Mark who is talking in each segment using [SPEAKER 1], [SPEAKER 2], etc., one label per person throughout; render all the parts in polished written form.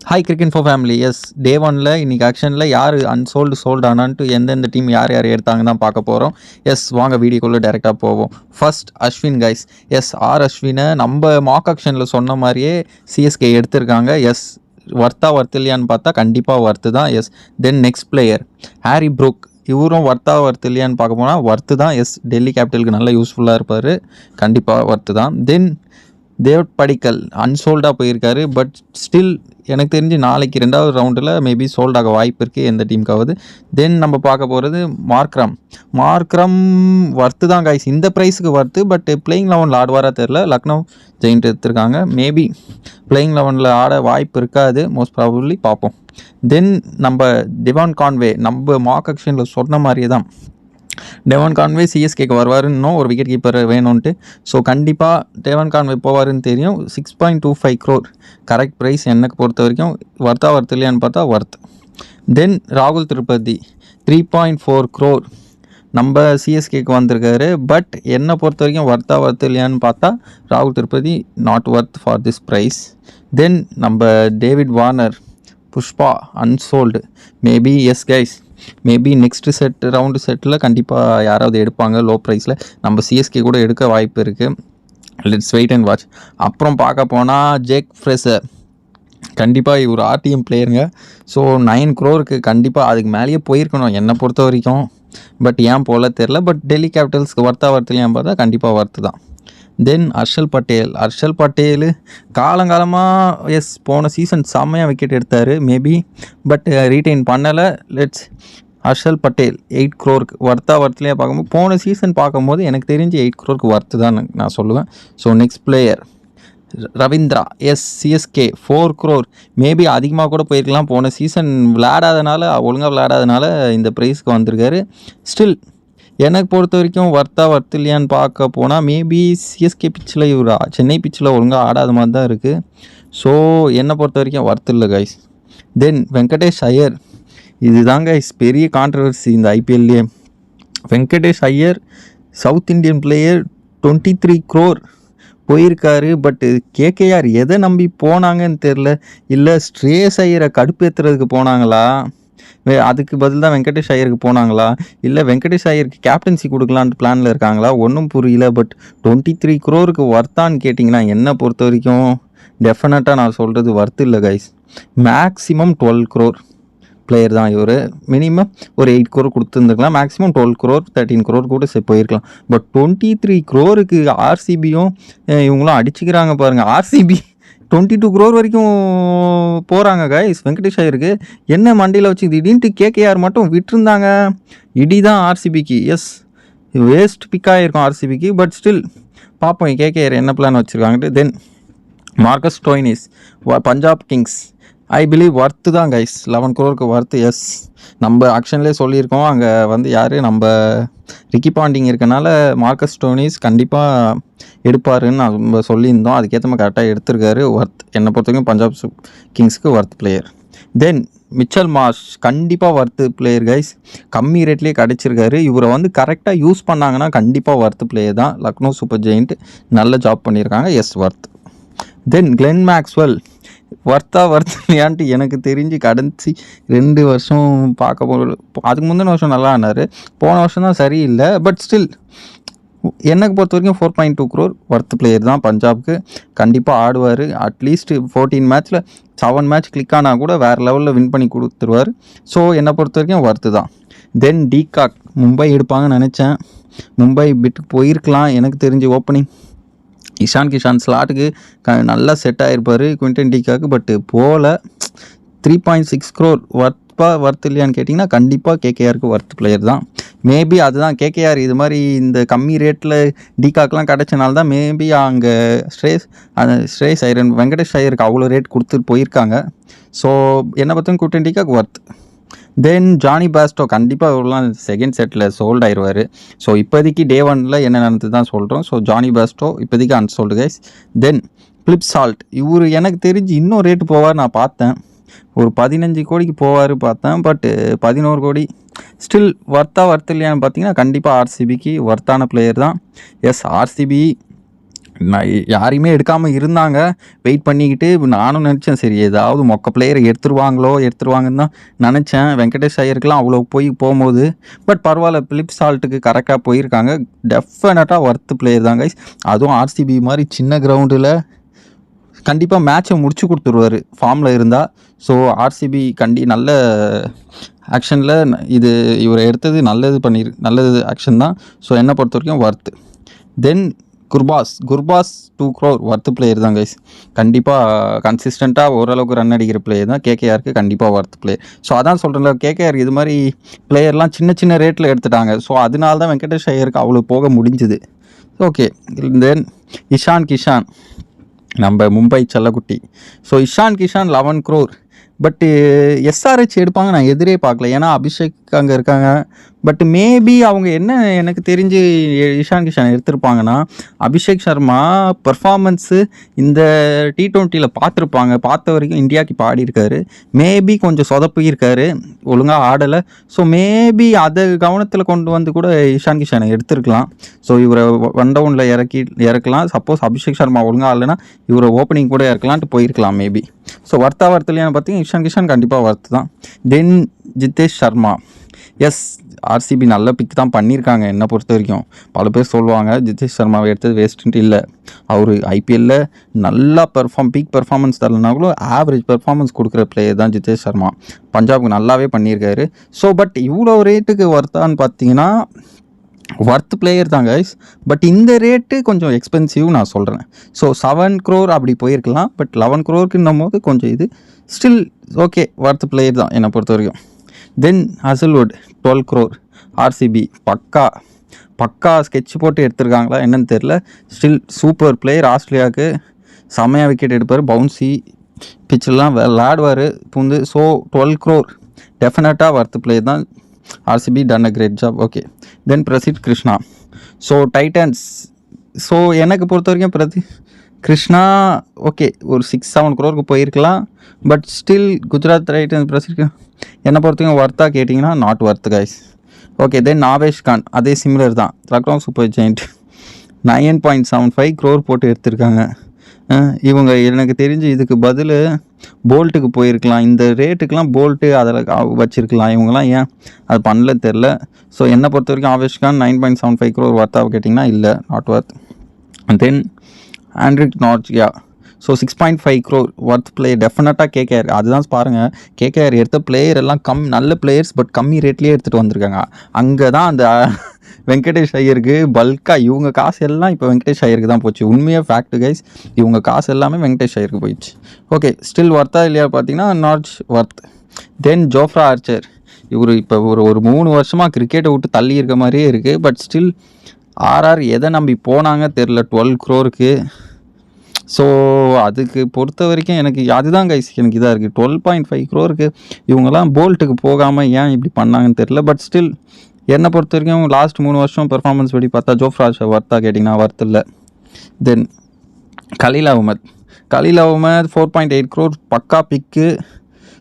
[SPEAKER 1] Hi cricket for family. Yes, day ஒனில் இன்றைக்கி ஆக்ஷனில் யார் சோல்டு ஆனான்ட்டு எந்தெந்த டீம் யார் எடுத்தாங்க தான் பார்க்க போகிறோம். எஸ், வாங்க வீடியோக்குள்ளே டேரெக்டாக போவோம். First Ashwin guys. எஸ், அஸ்வினை நம்ம மாக் ஆக்ஷனில் சொன்ன மாதிரியே சிஎஸ்கே எடுத்திருக்காங்க. எஸ், ஒர்த் இல்லையான்னு பார்த்தா கண்டிப்பாக ஒர்த்து தான். Yes, then next player Harry Brook. இவரும் ஒர்த் இல்லையான்னு பார்க்க போனால் ஒர்த்து தான். எஸ், டெல்லி கேபிட்டலுக்கு நல்லா யூஸ்ஃபுல்லாக இருப்பார், கண்டிப்பாக ஒர்த்து தான். தென் தேவ் படிக்கல் அன்சோல்டாக போயிருக்காரு. பட் ஸ்டில் எனக்கு தெரிஞ்சு நாளைக்கு 2வது ரவுண்டில் மேபி சோல்டாக வாய்ப்பு இருக்குது எந்த டீமுக்காவது. தென் நம்ம பார்க்க போகிறது மார்க்ரம் ஒர்த்து தான் கைஸ், இந்த ப்ரைஸுக்கு ஒர்த்து. பட் பிளேயிங் 11 ஆடுவாரா தெரில. லக்னோ ஜெயிண்ட் எடுத்திருக்காங்க, மேபி பிளேயிங் 11 ஆட வாய்ப்பு இருக்காது, மோஸ்ட் ப்ராபப்ளி பார்ப்போம். தென் நம்ம டெவான் கான்வே, நம்ம மார்க் ஆக்ஷனில் சொன்ன மாதிரியே தான் டெவான் கான்வே சிஎஸ்கேக்கு வருவாருன்னு ஒரு விக்கெட் கீப்பர் வேணும்ன்ட்டு. ஸோ கண்டிப்பாக டெவான் கான்வே போவாருன்னு தெரியும். 6.25 crore கரெக்ட் ப்ரைஸ் எனக்கு பொறுத்த வரைக்கும். ஒர்த் இல்லையான்னு பார்த்தா ஒர்த். தென் ராகுல் திரிபதி 3.4 crore நம்ம சிஎஸ்கேக்கு வந்திருக்காரு. பட் என்னை பொறுத்த வரைக்கும் ஒர்த் இல்லையான்னு பார்த்தா ராகுல் Tripathi not worth for this price. Then நம்ம David Warner, Pushpa unsold. Maybe yes guys, maybe next round செட்டில் கண்டிப்பாக யாராவது எடுப்பாங்க லோ ப்ரைஸில். நம்ம சிஎஸ்கே கூட எடுக்க வாய்ப்பு இருக்குது. Let's wait and watch. அப்புறம் பார்க்க போனால் ஜேக் ஃப்ரெஷர், கண்டிப்பாக இவர் ஆர்டிஎம் பிளேயருங்க. ஸோ 9 crore கண்டிப்பாக அதுக்கு மேலேயே போயிருக்கணும் என்னை பொறுத்த வரைக்கும். பட் ஏன் போல தெரில. பட் டெல்லி கேபிட்டல்ஸ்க்கு ஒர்த்துலையும் பார்த்தா கண்டிப்பாக ஒர்த்து தான். தென் ஹர்ஷல் பட்டேல் காலங்காலமாக எஸ் போன சீசன் செம்மையாக விக்கெட் எடுத்தார் மேபி. பட் ரீட்டைன் பண்ணலை. லெட்ஸ் ஹர்ஷல் பட்டேல் 8 crore ஒர்த்துலேயே பார்க்கும்போது போன சீசன் பார்க்கும்போது எனக்கு தெரிஞ்சு 8 crore ஒர்த்து தான் நான் சொல்லுவேன். So next player Ravindra, yes CSK 4 crore maybe அதிகமாக கூட போயிருக்கலாம். போன சீசன் ஒழுங்காக விளையாடாதனால இந்த ப்ரைஸ்க்கு வந்திருக்காரு. ஸ்டில் எனக்கு பொறுத்த வரைக்கும் ஒர்த் இல்லையான்னு பார்க்க போனால் மேபி சிஎஸ்கே பிச்சில் சென்னை பிச்சில் ஒழுங்காக ஆடாத மாதிரி தான் இருக்குது. ஸோ என்னை பொறுத்த வரைக்கும் ஒர்த் இல்லை கைஸ். தென் வெங்கடேஷ் ஐயர், இதுதான் கைஸ் பெரிய கான்ட்ரவர்சி இந்த ஐபிஎல்லையே. Venkatesh Iyer south Indian player 23 crore போயிருக்காரு. பட்டு கேகேஆர் எதை நம்பி போனாங்கன்னு தெரில. இல்லை ஸ்ரேயஸ் ஐயரை கடுப்பேற்றுறதுக்கு போனாங்களா, அதுக்கு பதில் தான் வெங்கடேஷ் ஐயருக்கு போனாங்களா, இல்லை வெங்கடேஷ் ஐயருக்கு கேப்டன்சி கொடுக்கலான்ட்டு பிளானில் இருக்காங்களா, ஒன்றும் புரியல. பட் 23 crore ஒர்த்தான்னு கேட்டிங்கன்னா என்னை பொறுத்த வரைக்கும் டெஃபினட்டாக நான் சொல்கிறது ஒர்த்து இல்லை கைஸ். மேக்ஸிமம் 12 crore பிளேயர் தான் இவர். மினிமம் ஒரு 8 crore கொடுத்துருந்துருக்கலாம். மேக்ஸிமம் 12 crore 13 crore கூட போயிருக்கலாம். பட் 23 crore ஆர்சிபியும் இவங்களும் அடிச்சுக்கிறாங்க பாருங்கள். ஆர்சிபி 22 crore வரைக்கும் போகிறாங்க கைஸ் வெங்கடேஷ் ஐயருக்கு. என்ன மண்டியில் வச்சு திடீர்னு கேகேஆர் மட்டும் விட்டுருந்தாங்க. இடி தான் ஆர்சிபிக்கு. எஸ், வேஸ்ட் பிக்காக இருக்கும் ஆர்சிபிக்கு. பட் ஸ்டில் பார்ப்போம் கேகேஆர் என்ன பிளான் வச்சுருக்காங்கட்டு. Then Marcus Stoinis Punjab Kings, I believe worth தான் கைஸ். 11 crore worth. எஸ், நம்ம ஆக்ஷன்லேயே சொல்லியிருக்கோம். அங்கே யார் நம்ம ரிக்கி பாண்டிங் இருக்கனால மார்க்கஸ் ஸ்டோனிஸ் கண்டிப்பாக எடுப்பாருன்னு நம்ம சொல்லியிருந்தோம். அதுக்கேற்ற மாதிரி கரெக்டாக எடுத்திருக்காரு. ஒர்த் என்னை பொறுத்த வரைக்கும் பஞ்சாப் கிங்ஸ்க்கு ஒர்த் பிளேயர். தென் மிச்சல் மார்ஷ் கண்டிப்பாக ஒர்த்து பிளேயர் கைஸ். கம்மி ரேட்லேயே கிடச்சிருக்காரு. இவரை கரெக்டாக யூஸ் பண்ணாங்கன்னா கண்டிப்பாக ஒர்த்து பிளேயர் தான். லக்னோ சூப்பர் ஜெயிண்ட் நல்ல ஜாப் பண்ணியிருக்காங்க. Yes, worth. Then Glenn Maxwell இல்லையான்ட்டு எனக்கு தெரிஞ்சு கடைசி 2 வருஷம் பார்க்க அதுக்கு முந்தின வருஷம் நல்லா ஆனார், போன வருஷம் தான் சரியில்லை. பட் ஸ்டில் எனக்கு பொறுத்த வரைக்கும் 4.2 crore ஒர்த் பிளேயர் தான். பஞ்சாப்க்கு கண்டிப்பாக ஆடுவார். அட்லீஸ்ட் 14 மேட்ச்சில் 7 மேட்ச் கிளிக் ஆனால் கூட வேறு லெவலில் வின் பண்ணி கொடுத்துருவார். ஸோ என்னை பொறுத்த வரைக்கும் ஒர்த்து தான். தென் டிகாக், மும்பை எடுப்பாங்கன்னு நினச்சேன். மும்பை பிட்டுக்கு போயிருக்கலாம் எனக்கு தெரிஞ்சு. ஓப்பனிங் இஷான் கிஷான் ஸ்லாட்டுக்கு நல்லா செட் ஆகிருப்பார் குவிண்டன் டிகாக்கு. பட்டு போல் 3.6 crore ஒர்த் இல்லையான்னு கேட்டிங்கன்னா கண்டிப்பாக கேகேஆருக்கு ஒர்த் பிளேயர் தான். மேபி அதுதான் கேகேஆர் இது மாதிரி இந்த கம்மி ரேட்டில் டிகாக்லாம் கிடச்சனால தான் மேபி அங்கே ஸ்ரேயஸ் ஐயர் வெங்கடேஷ் ஐயருக்கு அவ்வளோ ரேட் கொடுத்துட்டு போயிருக்காங்க. ஸோ என்னை பார்த்தா குவிண்டன் டிகாக் ஒர்த். தென் ஜானி பேஸ்டோ கண்டிப்பாக இவரெலாம் செகண்ட் செட்டில் சோல்ட் ஆயிடுவார். ஸோ இப்போதைக்கு டே ஒனில் என்ன நடந்தது தான் சொல்கிறோம். ஸோ ஜானி பேஸ்டோ இப்போதைக்கு அன்சோல்டு கைஸ். தென் பிலிப் சால்ட், இவர் எனக்கு தெரிஞ்சு இன்னும் ரேட்டு போவார் நான் பார்த்தேன். ஒரு 15 கோடிக்கு போவார் பார்த்தேன். பட் 11 கோடி ஸ்டில் ஒர்த் இல்லையான்னு பார்த்தீங்கன்னா கண்டிப்பாக ஆர்சிபிக்கு ஒர்த்தான பிளேயர் தான். எஸ், ஆர்சிபி நான் யாரையுமே எடுக்காமல் இருந்தாங்க. வெயிட் பண்ணிக்கிட்டு நானும் நினச்சேன், சரி ஏதாவது மொக்க பிளேயரை எடுத்துருவாங்கன்னு தான் நினச்சேன். வெங்கடேஷ் ஐயருக்குலாம் அவ்வளோ போகும்போது பட் பரவாயில்ல, பிலிப் சால்ட்டுக்கு கரெக்டாக போயிருக்காங்க. டெஃபினட்டாக ஒர்த்து பிளேயர் தான் கைஸ். அதுவும் ஆர்சிபி மாதிரி சின்ன கிரவுண்டில் கண்டிப்பாக மேட்சை முடிச்சு கொடுத்துருவார் ஃபார்மில் இருந்தால். ஸோ ஆர்சிபி நல்ல ஆக்ஷனில் இது இவரை எடுத்தது நல்லது ஆக்ஷன் தான். ஸோ என்னை பொறுத்த வரைக்கும் ஒர்த்து. தென் குர்பாஸ் 2 crore ஒர்த்து பிளேயர் தான் கைஸ். கண்டிப்பாக கன்சிஸ்டண்ட்டாக ஓரளவுக்கு ரன் அடிக்கிற பிளேயர் தான். கேகேஆருக்கு கண்டிப்பாக ஒர்த்து பிளேயர். ஸோ அதான் சொல்கிறேன்ல, கேகேஆர் இது மாதிரி பிளேயர்லாம் சின்ன ரேட்டில் எடுத்துட்டாங்க. ஸோ அதனால தான் வெங்கடேஷ் ஐயருக்கு அவ்வளோ போக முடிஞ்சுது. ஓகே, தென் இஷான் கிஷான், நம்ம மும்பை செல்லக்குட்டி. So Ishan Kishan 11 crore. But SRH எடுப்பாங்க நான் எதிரே பார்க்கல. ஏன்னா அபிஷேக் அங்கே இருக்காங்க. பட் மேபி அவங்க என்ன எனக்கு தெரிஞ்சு இஷான் கிஷான் எடுத்திருப்பாங்கன்னா, அபிஷேக் சர்மா பர்ஃபார்மன்ஸு இந்த T20யில் பார்த்த வரைக்கும் இந்தியாவுக்கு இப்போ ஆடிருக்காரு. மேபி கொஞ்சம் சொதப்பியிருக்காரு, ஒழுங்காக ஆடலை. ஸோ மேபி அதை கவனத்தில் கொண்டு வந்து கூட இஷான் கிஷானை எடுத்துருக்கலாம். ஸோ இவரை 1 டவுனில் இறக்கலாம். சப்போஸ் அபிஷேக் சர்மா ஒழுங்காக ஆடலைன்னா இவரை ஓப்பனிங் கூட இறக்கலான்ட்டு போயிருக்கலாம் மேபி. ஸோ வர்த்தான்னு பார்த்தீங்கன்னா இஷான் கிஷான் கண்டிப்பாக ஒர்த்து தான். தென் ஜிதேஷ் சர்மா, எஸ் ஆர்சிபி நல்ல பிக் தான் பண்ணியிருக்காங்க. என்னை பொறுத்த வரைக்கும் பல பேர் சொல்லுவாங்க ஜிதேஷ் சர்மாவை எடுத்தது வேஸ்ட்டுன்ட்டு. இல்லை, அவர் ஐபிஎல்லில் நல்லா பீக் பெர்ஃபார்மன்ஸ் தரலனா கூட ஆவரேஜ் பெர்ஃபார்மன்ஸ் கொடுக்குற பிளேயர் தான் ஜிதேஷ் சர்மா. பஞ்சாபுக்கு நல்லாவே பண்ணியிருக்காரு. ஸோ பட் இவ்வளோ ரேட்டுக்கு ஒர்த்தான்னு பார்த்தீங்கன்னா ஒர்த் பிளேயர் தான் கைஸ். பட் இந்த ரேட்டு கொஞ்சம் எக்ஸ்பென்சிவ் நான் சொல்கிறேன். ஸோ 7 crore அப்படி போயிருக்கலாம். பட் 11 crore போது கொஞ்சம் இது ஸ்டில் ஓகே, ஒர்த் பிளேயர் தான் என்னை பொறுத்த வரைக்கும். Then Hazlewood 12 crore RCB. பக்கா ஸ்கெட்ச் போட்டு எடுத்திருக்காங்களா என்னன்னு தெரில. Still super player. ஆஸ்திரேலியாவுக்கு செம்மையாக விக்கெட் எடுப்பார். பவுன்சி பிச்செல்லாம் விளாடுவார் பூந்து. ஸோ 12 crore டெஃபினட்டாக ஒர்த் பிளேயர் தான். RCB done a great job. Okay, then Prasidh Krishna. So titans. So எனக்கு பொறுத்த வரைக்கும் கிருஷ்ணா ஓகே, ஒரு 6-7 crore போயிருக்கலாம். But still Gujarat titans Prasidh என்னை பொறுத்த வரைக்கும் ஒர்த்தாக கேட்டிங்கன்னா not worth guys. Okay, then நாவேஷ் Khan, அதே சிமிலர் தான். லக்னோ சூப்பர் ஜெயிண்ட் 9.75 crore போட்டு எடுத்திருக்காங்க. இவங்க எனக்கு தெரிஞ்சு இதுக்கு பதில் போல்ட்டுக்கு போயிருக்கலாம். இந்த ரேட்டுக்கெலாம் போல்ட்டு அதில் வச்சுருக்கலாம். இவங்கெல்லாம் ஏன் அது பண்ணல தெரில. ஸோ என்னை பொறுத்த வரைக்கும் ஆவேஷ் கான் 9.75 crore ஒர்த்தாக கேட்டிங்கன்னா இல்லை, not worth. Then Andrique நார்ஜியா. So 6.5 crore worth player டெஃபினட்டாக கேகேஆர். அதுதான் பாருங்கள், கேகேஆர் எடுத்த பிளேயர் எல்லாம் நல்ல பிளேயர்ஸ் பட் கம்மி ரேட்லேயே எடுத்துகிட்டு வந்திருக்காங்க. அங்கே தான் அந்த வெங்கடேஷ் ஐயருக்கு பல்காக இவங்க காசு எல்லாம் இப்போ வெங்கடேஷ் ஐயருக்கு தான் போச்சு. உண்மையாக ஃபேக்ட் கைஸ், இவங்க காசு எல்லாமே வெங்கடேஷ் ஐயருக்கு போயிடுச்சு. ஓகே, ஸ்டில் ஒர்த்தா இல்லையா பார்த்தீங்கன்னா not worth. Then Jofra Archer. இவர் இப்போ ஒரு 3 வருஷமாக கிரிக்கெட்டை விட்டு தள்ளி இருக்க மாதிரியே இருக்குது. பட் ஸ்டில் எதை நம்பி போனாங்க தெரில 12 crore. ஸோ அதுக்கு பொறுத்த வரைக்கும் எனக்கு அதுதான் கைஸ் எனக்கு இதாக இருக்குது. 12.5 crore இவங்கெல்லாம் போல்ட்டுக்கு போகாமல் ஏன் இப்படி பண்ணாங்கன்னு தெரில. பட் ஸ்டில் என்னை பொறுத்த வரைக்கும் லாஸ்ட் 3 வருஷம் பெர்ஃபார்மன்ஸ் படி பார்த்தா ஜோஃப்ரா ஒர்த்தாக கேட்டிங்கன்னா ஒர்த் இல்லை. தென் கலீல் அஹ்மத் 4.8 crore பக்கா பிக்கு.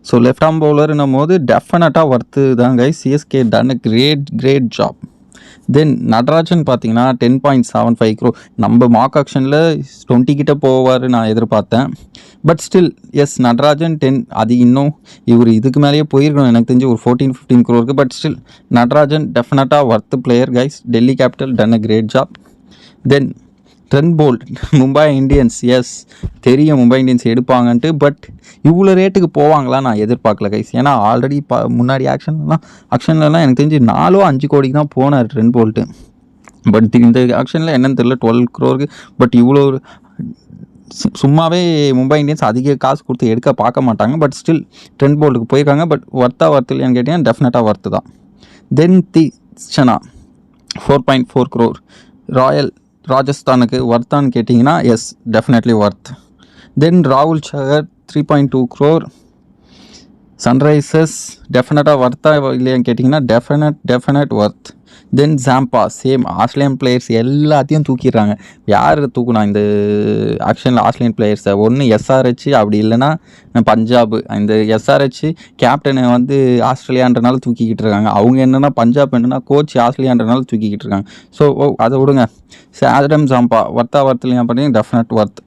[SPEAKER 1] ஸோ லெஃப்ட் ஆர்ம் பவுலர்னும் போது டெஃபினட்டாக ஒர்த்து தான் guys. CSK done great job. Then Natarajan பார்த்தீங்கன்னா 10.75 crore. நம்ம மார்க் ஆக்ஷனில் 20 கிட்ட போவார் நான் எதிர்பார்த்தேன். But still yes Natarajan 10. அது இன்னும் இவர் இதுக்கு மேலேயே போயிருக்கணும் எனக்கு தெரிஞ்சு ஒரு 14-15 crore. பட் ஸ்டில் நடராஜன் டெஃபினட்டாக worth player guys. Delhi capital done a great job. Then Trent Boult Mumbai Indians. Yes தெரியும் மும்பை இந்தியன்ஸ் எடுப்பாங்கன்ட்டு. பட் இவ்வளோ ரேட்டுக்கு போவாங்களா நான் எதிர்பார்க்கல கைஸ். ஏன்னா ஆல்ரெடி முன்னாடி ஆக்ஷன்லலாம் எனக்கு தெரிஞ்சு 4-5 கோடிக்கு தான் போனார் ட்ரெண்ட் போல்ட்டு. பட் இந்த ஆக்ஷனில் என்னன்னு தெரியல 12 crore. பட் இவ்வளோ சும்மாவே மும்பை இந்தியன்ஸ் அதிக காசு கொடுத்து எடுக்க பார்க்க மாட்டாங்க. பட் ஸ்டில் ட்ரெண்ட் போல்ட்டுக்கு போயிருக்காங்க. பட் ஒர்த்தா இல்லையான்னு கேட்டிங்கன்னா டெஃபினட்டாக ஒர்த்து தான். தென் தீக்ஷனா 4.4 crore. ராஜஸ்தானுக்கு ஒர்த்தான்னு கேட்டிங்கன்னா எஸ் டெஃபினெட்லி ஒர்த். தென் ராகுல் சகர் 3.2 crore. சன்ரைசர்ஸ் டெஃபினட்டாக ஒர்த்தா இல்லையான்னு கேட்டிங்கன்னா டெஃபினட் ஒர்த். தென் ஜாம்பா சேம் ஆஸ்திரேலியன் பிளேயர்ஸ் எல்லாத்தையும் தூக்கிடுறாங்க. யார் தூக்குனா இந்த ஆக்ஷனில் ஆஸ்திரேலியன் பிளேயர்ஸை? ஒன்று எஸ்ஆர்ஹெச், அப்படி இல்லைன்னா பஞ்சாப். இந்த எஸ்ஆர்ஹெச் கேப்டனை வந்து ஆஸ்திரேலியான்றனால தூக்கிக்கிட்டு இருக்காங்க. அவங்க என்னென்னா பஞ்சாப் என்னென்னா கோச் ஆஸ்திரேலியான்றனால தூக்கிக்கிட்டு இருக்காங்க. ஸோ அதை விடுங்க. ஆடம் ஜாம்பா வர்த்லையும் பார்த்தீங்கன்னா டெஃபினட் ஒர்த்.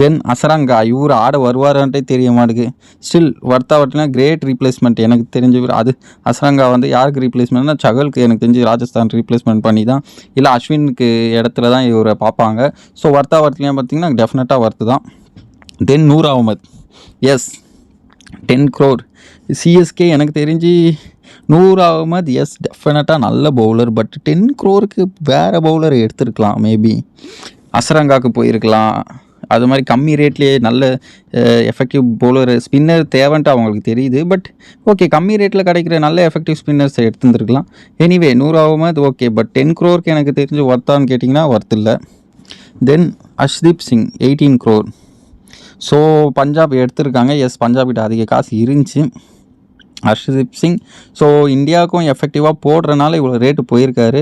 [SPEAKER 1] தென் அசரங்கா இவர் ஆட வருவாரான்ட்டே தெரிய மாட்டேங்குது. ஸ்டில் வர்த்தாவட்டினா கிரேட் ரீப்ளேஸ்மெண்ட் எனக்கு தெரிஞ்சு. அது அசரங்கா வந்து யாருக்கு ரீப்ளேஸ்மெண்ட்னா சகலுக்கு எனக்கு தெரிஞ்சு ராஜஸ்தான் ரீப்ளேஸ்மெண்ட் பண்ணி தான், இல்லை அஸ்வினுக்கு இடத்துல தான் இவரை பார்ப்பாங்க. ஸோ வர்த்தாவட்டிலையும் பார்த்தீங்கன்னா டெஃபினட்டாக ஒர்த்து தான். Then Noor Ahmad, yes 10 crore. CSK எனக்கு தெரிஞ்சு நூர் அகமத் எஸ் டெஃபினட்டாக நல்ல பவுலர். பட் 10 crore வேறு பவுலர் எடுத்துருக்கலாம். மேபி அசரங்காவுக்கு போயிருக்கலாம். அது மாதிரி கம்மி ரேட்லேயே நல்ல எஃபெக்டிவ் பவுலர் ஸ்பின்னர் தேவைன்ட்டு அவங்களுக்கு தெரியுது. பட் ஓகே, கம்மி ரேட்டில் கிடைக்கிற நல்ல எஃபெக்டிவ் ஸ்பின்னர்ஸை எடுத்துருந்துருக்கலாம். Anyway Noor Ahmad okay. But 10 crore எனக்கு தெரிஞ்சு ஒர்த்தான்னு கேட்டிங்கன்னா ஒர்த் இல்லை. Then Arshdeep Singh 18 crore. So Punjab எடுத்திருக்காங்க. எஸ், பஞ்சாப்கிட்ட அதிக காசு இருந்துச்சு. ஹர்ஷ்தீப் சிங் ஸோ இந்தியாவுக்கும் எஃபெக்டிவாக போடுறனால இவ்வளோ ரேட்டு போயிருக்காரு.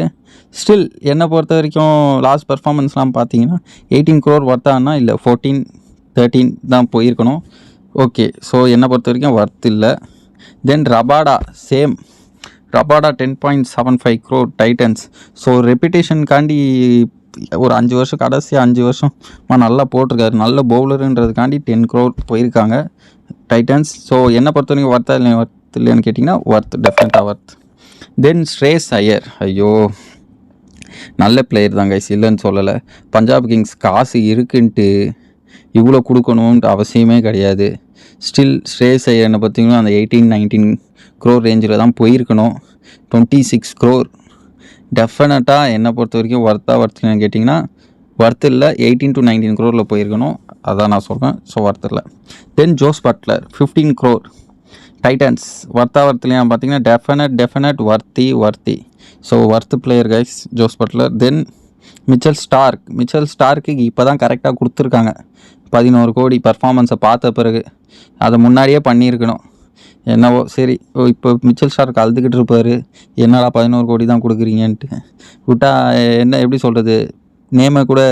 [SPEAKER 1] ஸ்டில் என்னை பொறுத்த வரைக்கும் லாஸ்ட் பர்ஃபார்மன்ஸ்லாம் பார்த்தீங்கன்னா 18 crore ஒர்த்தானா இல்லை 14-13 தான் போயிருக்கணும். ஓகே, ஸோ என்னை பொறுத்த வரைக்கும் ஒர்த் இல்லை. Then Rabada same. Rabada 10.75 crore titans. So ரெப்புடேஷனுக்காண்டி ஒரு 5 வருஷம் கடைசியாக 5 வருஷம் நல்லா போட்டிருக்காரு. நல்ல பவுலருன்றதுக்காண்டி 10 crore போயிருக்காங்க டைட்டன்ஸ். ஸோ என்னை பொறுத்த வரைக்கும் ஒர்த்தா இல்லை ஒர்த் இல்லைன்னு கேட்டிங்கன்னா ஒர்த், டெஃபினட்டாக ஒர்த். தென் ஸ்ரேயஸ் ஐயர், ஐயோ நல்ல பிளேயர் தான் கைஸ், இல்லைன்னு சொல்லலை. பஞ்சாப் கிங்ஸ் காசு இருக்குன்ட்டு இவ்வளோ கொடுக்கணுன்ட்டு அவசியமே கிடையாது. ஸ்டில் ஸ்ரேயஸ் ஐயர்னை பார்த்திங்கன்னா அந்த 18-19 crore ரேஞ்சில் தான் போயிருக்கணும். 26 crore டெஃபினட்டாக என்னை பொறுத்த வரைக்கும் ஒர்த்துன்னு கேட்டிங்கன்னா ஒர்த் இல்லை. 18 to 19 crore போயிருக்கணும். அதான் நான் சொல்கிறேன். ஸோ ஒர்த் இல்லை. Then Jos Buttler 15 crore titans. ஒர்த்லையா பார்த்தீங்கன்னா definite worthy. So worth player guys Jos Buttler. Then Mitchell Starc இப்போ தான் கரெக்டாக கொடுத்துருக்காங்க 11 crore பர்ஃபார்மன்ஸை பார்த்த பிறகு. அதை முன்னாடியே பண்ணியிருக்கணும். என்னவோ சரி, இப்போ மிச்சல் ஸ்டார்க் அழுதுகிட்டு இருப்பார், என்னடா 11 crore தான் கொடுக்குறீங்கன்ட்டு. விட்டா என்ன எப்படி சொல்கிறது, நேமை கூட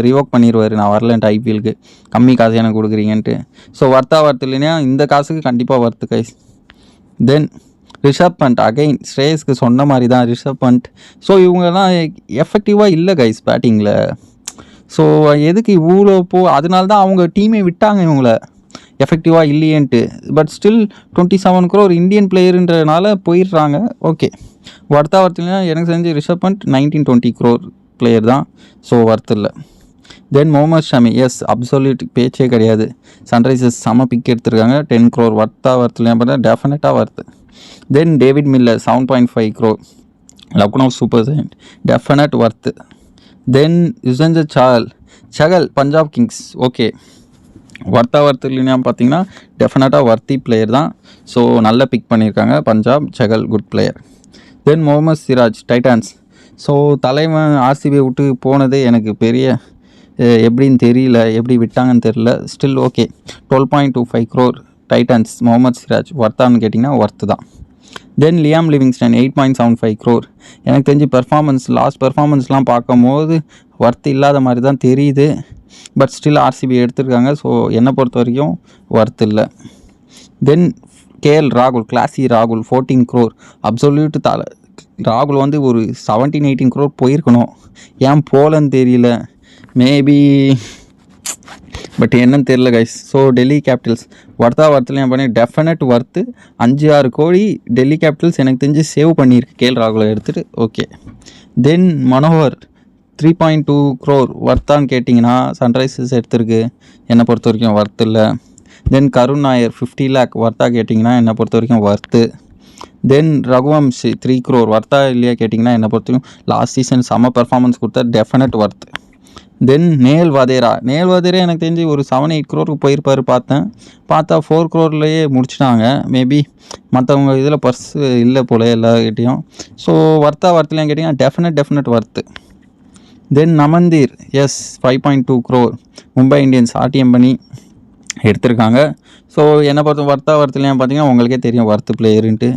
[SPEAKER 1] ரிவோக் பண்ணிடுவார், நான் வரலன்ட்டு ஐபிஎலுக்கு, கம்மி காசு எனக்கு கொடுக்குறீங்கன்ட்டு. ஸோ ஒர்த் இல்லைன்னா இந்த காசுக்கு கண்டிப்பாக ஒர்த்து கைஸ். தென் ரிஷப் பண்ட் அகைன் ஸ்ரேயஸ்க்கு சொன்ன மாதிரி தான் ரிஷப் பண்ட். ஸோ இவங்கெல்லாம் எஃபெக்டிவாக இல்லை கைஸ் பேட்டிங்கில். ஸோ எதுக்கு இவ்வளோ அதனால தான் அவங்க டீமே விட்டாங்க இவங்கள, எஃபெக்டிவாக இல்லையன்ட்டு. பட் ஸ்டில் 27 crore இந்தியன் பிளேயருன்றனால போயிடுறாங்க. ஓகே, ஒர்த்னா எனக்கு தெரிஞ்சு ரிஷப் பண்ட் 19-20 crore பிளேயர் தான். ஸோ ஒர்த் இல்லை. தென் முகமது ஷமி, எஸ் அப்சல்யூட் பேச்சே கிடையாது. சன்ரைசர்ஸ் செம பிக் எடுத்திருக்காங்க. 10 crore ஒர்த்லையா பார்த்தா டெஃபினட்டாக worth. Then David Miller 7.5 crore Lucknow super giant, definite worth. Then Yuzvendra Chahal Punjab Kings, okay worth இல்லைன்னா பார்த்தீங்கன்னா டெஃபினட்டாக ஒர்த்தி பிளேயர் தான். ஸோ நல்ல பிக் பண்ணியிருக்காங்க Punjab. Chahal good player. Then Mohammed Siraj titans. So தலைவன் ஆர்சிபியை விட்டு போனதே எனக்கு பெரிய எப்படின்னு தெரியல, எப்படி விட்டாங்கன்னு தெரியல. Still okay 12.25 crore titans. Mohammed Siraj ஒர்த்தான்னு கேட்டிங்கன்னா ஒர்த்து தான். Then Liam Livingstone 8.75 crore. எனக்கு தெரிஞ்சு லாஸ்ட் பர்ஃபார்மன்ஸ்லாம் பார்க்கும்போது ஒர்த்து இல்லாத மாதிரி தான் தெரியுது. பட் ஸ்டில் ஆர்சிபி எடுத்திருக்காங்க. ஸோ என்னை பொறுத்த வரைக்கும் ஒர்த் இல்லை. தென் கேஎல் ராகுல், கிளாசி ராகுல் 14 crore. அப்சல்யூட் ராகுல் வந்து ஒரு 17-18 crore போயிருக்கணும், ஏன் போகலன்னு தெரியல. மேபி பட் என்னன்னு தெரியல கைஸ். ஸோ டெல்லி கேபிட்டல்ஸ் ஒர்த்லையும் பண்ணி definite worth. 5-6 crore Delhi Capitals எனக்கு தெரிஞ்சு சேவ் பண்ணியிருக்கு கேஎல் ராகுலை எடுத்துகிட்டு. ஓகே. தென் மனோகர் 3.2 crore ஒர்த்தான்னு கேட்டிங்கன்னா சன்ரைசர்ஸ் எடுத்திருக்கு, என்னை பொறுத்த வரைக்கும் ஒர்த் இல்லை. தென் கருண் நாயர் 50 lakh ஒர்த்தா கேட்டிங்கன்னா என்னை பொறுத்த வரைக்கும் ஒர்த்து. தென் ரகுவம்சி 3 crore ஒர்த்தா இல்லையா கேட்டிங்கன்னா என்னை பொறுத்த வரைக்கும் லாஸ்ட் சீசன் செம்ம பர்ஃபார்மன்ஸ் கொடுத்தா டெஃபினட் ஒர்த். தென் நேல் வதேரா எனக்கு தெரிஞ்சு ஒரு 7-8 crore போயிருப்பார் பார்த்தா 4 crore முடிச்சிட்டாங்க. மேபி மற்றவங்க இதில் பர்ஸ் இல்லை போல் எல்லார்கிட்டையும். ஸோ ஒர்த்லையும் கேட்டிங்கன்னா டெஃபினட் ஒர்த்து. தென் நமந்தீர், S 5.2 crore Mumbai Indians RTM பண்ணி எடுத்திருக்காங்க. ஸோ என்னை பொறுத்த ஒர்த்லையும் பார்த்தீங்கன்னா உங்களுக்கே தெரியும் worth பிளேயருன்ட்டு.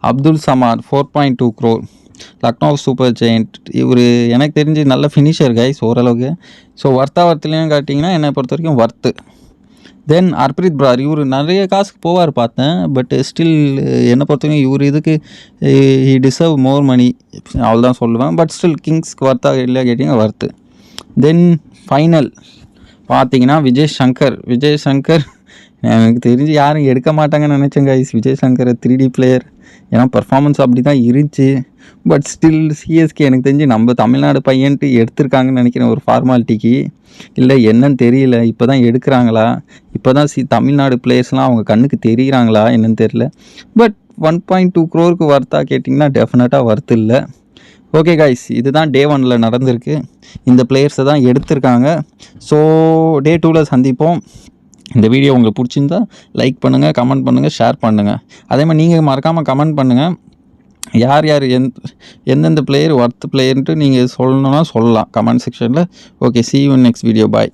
[SPEAKER 1] Abdul சமார் 4.2 crore Lucknow super giant இவர் எனக்கு தெரிஞ்சு நல்ல ஃபினிஷர் கைஸ் ஓரளவுக்கு. ஸோ வர்த்தாவர்த்துலேயும் காட்டிங்கன்னா என்னை பொறுத்த வரைக்கும் வர்த்து. தென் ஹர்ப்ரீத் ப்ரார் இவர் நிறைய காசுக்கு போவார் பார்த்தேன். பட் ஸ்டில் என்னை பொறுத்தவரைக்கும் இவர் இதுக்கு ஹி டிசர்வ் மோர் மணி அவ்வளோதான் சொல்லுவேன். பட் ஸ்டில் கிங்ஸ்க்கு வர்த்தா இல்லையா கேட்டிங்கன்னா வர்த்து. தென் ஃபைனல் பார்த்தீங்கன்னா விஜய் சங்கர் எனக்கு தெரிஞ்சு யாரும் எடுக்க மாட்டாங்கன்னு நினச்சேன் guys. Vijay Shankar 3D player, ஏன்னா பர்ஃபார்மன்ஸ் அப்படி தான் இருந்துச்சு. பட் ஸ்டில் சிஎஸ்கே எனக்கு தெரிஞ்சு நம்ம தமிழ்நாடு பையன்ட்டு எடுத்திருக்காங்கன்னு நினைக்கிறேன் ஒரு ஃபார்மாலிட்டிக்கு. இல்லை என்னன்னு தெரியல, இப்போ தான் எடுக்கிறாங்களா, இப்போ தான் தமிழ்நாடு பிளேயர்ஸ்லாம் அவங்க கண்ணுக்கு தெரிகிறாங்களா என்னன்னு தெரியல. பட் 1.2 crore வர்த்தா கேட்டிங்கன்னா டெஃபினட்டாக வர்த்து இல்லை. ஓகே கைஸ், இதுதான் டே 1 நடந்திருக்கு. இந்த பிளேயர்ஸை தான் எடுத்திருக்காங்க. ஸோ டே 2 சந்திப்போம். இந்த வீடியோ உங்களுக்கு பிடிச்சிருந்தா லைக் பண்ணுங்கள், கமெண்ட் பண்ணுங்கள், ஷேர் பண்ணுங்கள். அதே மாதிரி நீங்கள் மறக்காமல் கமெண்ட் பண்ணுங்கள் யார் எந்தெந்த பிளேயர் வர்த்து பிளேயர்ன்ட்டு நீங்கள் சொல்லணுன்னா சொல்லலாம் கமெண்ட் செக்ஷனில். Okay, see you in next video. Bye.